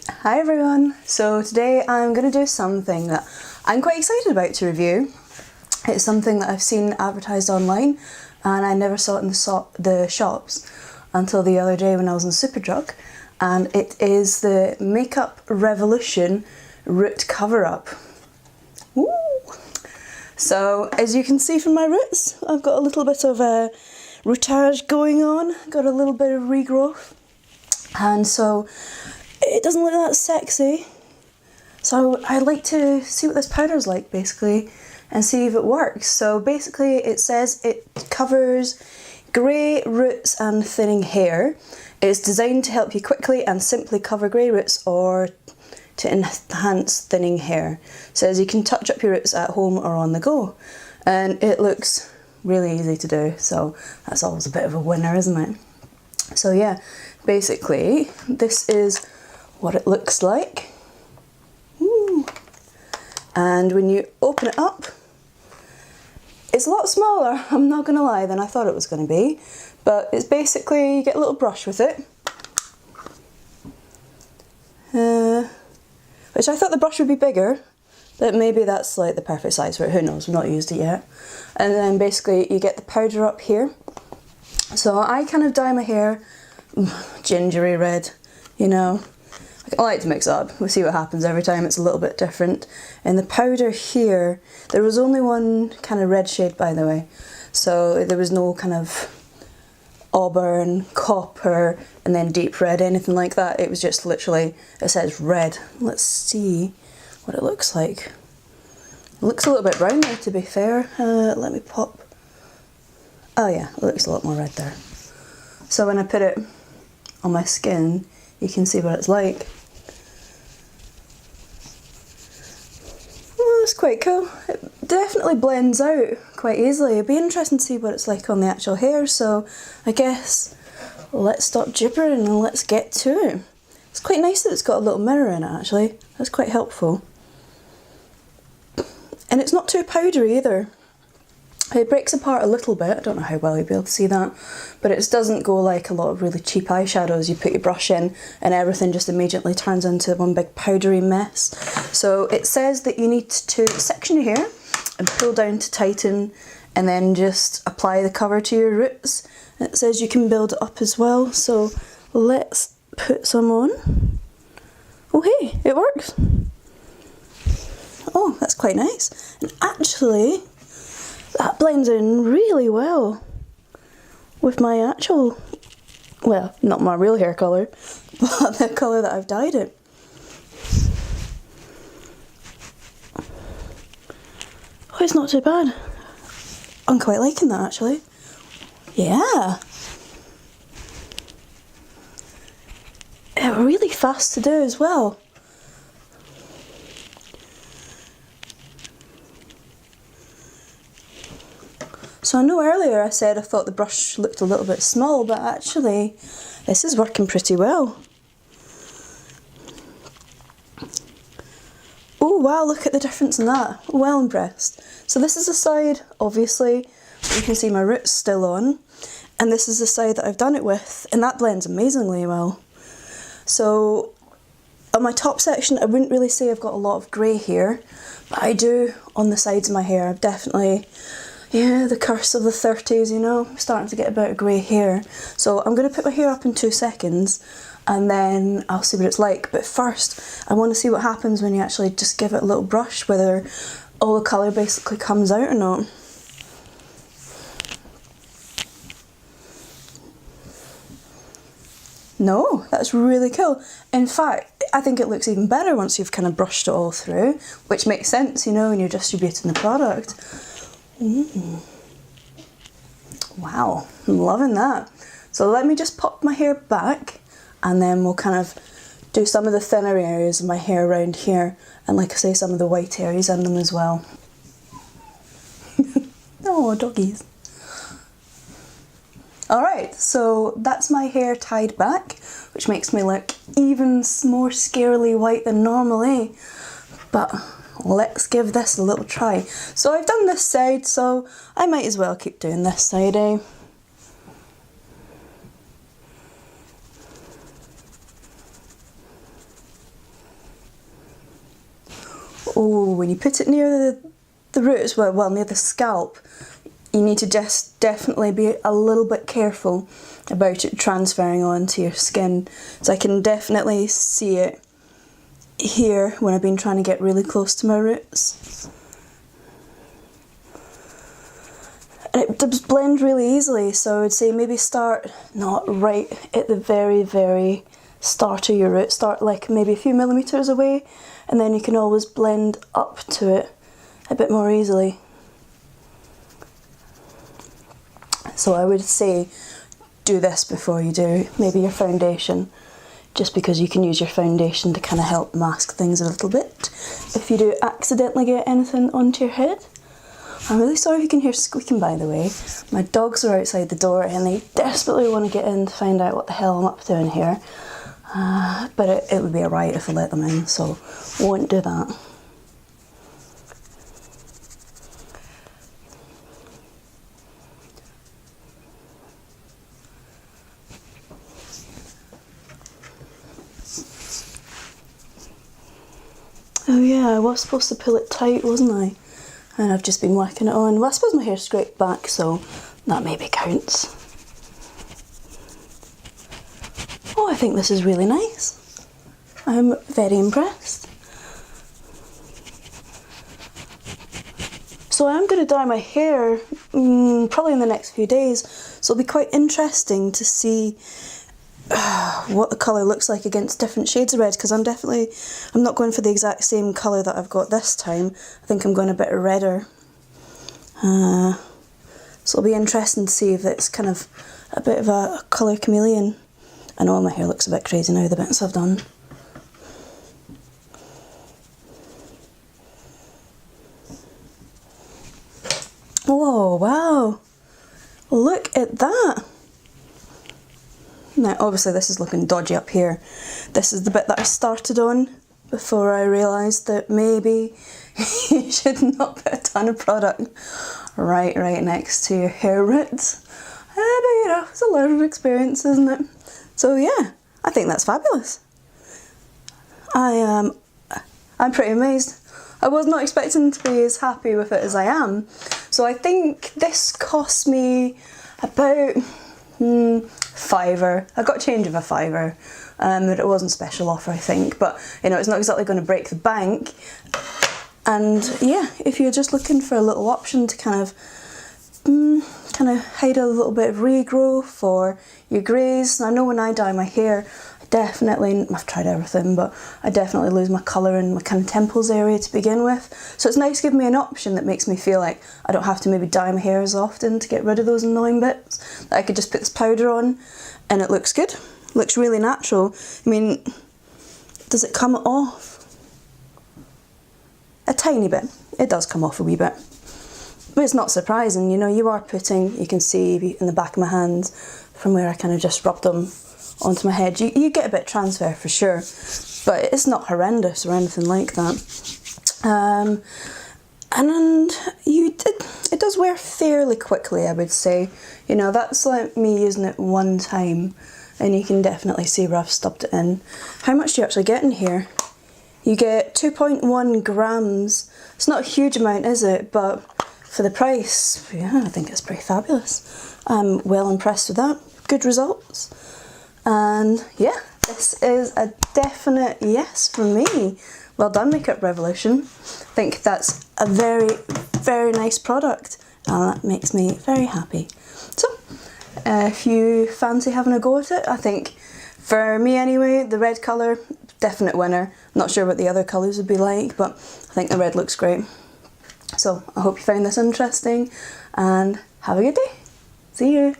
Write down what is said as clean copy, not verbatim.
Hi everyone! So today I'm going to do something that I'm quite excited about to review. It's something that I've seen advertised online and I never saw it in the shops until the other day when I was in Superdrug, and it is the Makeup Revolution Root Cover-Up. Woo! So as you can see from my roots, I've got a little bit of a rootage going on, got a little bit of regrowth, and so it doesn't look that sexy. So I'd like to see what this powder's like basically and see if it works. So basically it says it covers grey roots and thinning hair. It's designed to help you quickly and simply cover grey roots or to enhance thinning hair. It says you can touch up your roots at home or on the go. And it looks really easy to do, so that's always a bit of a winner, isn't it? So yeah, basically this is what it looks like. Ooh. And when you open it up, it's a lot smaller, I'm not gonna lie, than I thought it was gonna be. But it's basically, you get a little brush with it. Which I thought the brush would be bigger, but maybe that's like the perfect size for it, who knows, we've not used it yet. And then basically you get the powder up here. So I kind of dye my hair gingery red, you know. I like to mix it up, we'll see what happens every time, it's a little bit different. And the powder here, there was only one kind of red shade by the way, so there was no kind of auburn, copper, and then deep red, anything like that. It was just literally, it says red. Let's see what it looks like. It looks a little bit brown there, to be fair. Let me pop. Oh yeah, it looks a lot more red there. So when I put it on my skin, you can see what it's like. Well, that's quite cool. It definitely blends out quite easily. It'd be interesting to see what it's like on the actual hair, so I guess let's stop gibbering and let's get to it. It's quite nice that it's got a little mirror in it actually. That's quite helpful. And it's not too powdery either. It breaks apart a little bit, I don't know how well you'll be able to see that, but it doesn't go like a lot of really cheap eyeshadows. You put your brush in and everything just immediately turns into one big powdery mess. So it says that you need to section your hair and pull down to tighten and then just apply the cover to your roots. It says you can build it up as well, so let's put some on. Oh hey, it works! Oh, that's quite nice. And actually, that blends in really well with my actual, well, not my real hair colour, but the colour that I've dyed it. Oh, it's not too bad. I'm quite liking that actually. Yeah. It's really fast to do as well. So I know earlier I said I thought the brush looked a little bit small, but actually this is working pretty well. Oh wow, look at the difference in that. Well impressed. So this is the side, obviously, you can see my roots still on, and this is the side that I've done it with, and that blends amazingly well. So on my top section I wouldn't really say I've got a lot of grey hair, but I do on the sides of my hair. I've definitely, yeah, the curse of the 30s, you know, I'm starting to get a bit of grey hair. So I'm going to put my hair up in 2 seconds and then I'll see what it's like. But first, I want to see what happens when you actually just give it a little brush, whether all the colour basically comes out or not. No, that's really cool. In fact, I think it looks even better once you've kind of brushed it all through, which makes sense, you know, when you're distributing the product. Wow, I'm loving that. So let me just pop my hair back and then we'll kind of do some of the thinner areas of my hair around here, and like I say, some of the white areas in them as well. Oh, doggies. Alright, so that's my hair tied back, which makes me look even more scarily white than normally. But let's give this a little try. So I've done this side, so I might as well keep doing this side, eh? Oh, when you put it near the roots, well, near the scalp, you need to just definitely be a little bit careful about it transferring onto your skin. So I can definitely see it here when I've been trying to get really close to my roots. And it does blend really easily, so I would say maybe start not right at the very, very start of your root, start like maybe a few millimetres away, and then you can always blend up to it a bit more easily. So I would say do this before you do maybe your foundation, just because you can use your foundation to kind of help mask things a little bit if you do accidentally get anything onto your head. I'm really sorry if you can hear squeaking, by the way. My dogs are outside the door and they desperately want to get in to find out what the hell I'm up to in here. But it would be a riot if I let them in, so won't do that. Oh yeah, I was supposed to pull it tight, wasn't I? And I've just been whacking it on. Well, I suppose my hair's scraped back, so that maybe counts. Oh, I think this is really nice. I'm very impressed. So I'm going to dye my hair probably in the next few days, so it'll be quite interesting to see what the colour looks like against different shades of red, because I'm not going for the exact same colour that I've got this time. I think I'm going a bit redder. So it'll be interesting to see if it's kind of a bit of a colour chameleon. I know my hair looks a bit crazy now, the bits I've done. Whoa, wow. Look at that. Now, obviously this is looking dodgy up here. This is the bit that I started on before I realised that maybe you should not put a ton of product right next to your hair roots. But you know, it's a learning experience, isn't it? So yeah, I think that's fabulous. I'm pretty amazed. I was not expecting to be as happy with it as I am. So I think this cost me about £5. I got a change of a £5, but it wasn't special offer, I think. But you know, it's not exactly going to break the bank. And yeah, if you're just looking for a little option to kind of hide a little bit of regrowth for your greys. I know when I dye my hair, I've tried everything, but I definitely lose my colour in my kind of temples area to begin with. So it's nice to give me an option that makes me feel like I don't have to maybe dye my hair as often to get rid of those annoying bits. That I could just put this powder on and it looks good. Looks really natural. I mean, does it come off? A tiny bit. It does come off a wee bit. But it's not surprising, you know, you can see in the back of my hands from where I kind of just rubbed them onto my head. You get a bit of transfer for sure, but it's not horrendous or anything like that. And it does wear fairly quickly, I would say. You know, that's like me using it one time, and you can definitely see where I've stubbed it in. How much do you actually get in here? You get 2.1 grams. It's not a huge amount, is it? But for the price, yeah, I think it's pretty fabulous. I'm well impressed with that. Good results. And yeah, this is a definite yes from me. Well done, Makeup Revolution. I think that's a very, very nice product, and that makes me very happy. So, if you fancy having a go at it, I think for me anyway, the red colour, definite winner. I'm not sure what the other colours would be like, but I think the red looks great. So I hope you found this interesting, and have a good day. See you.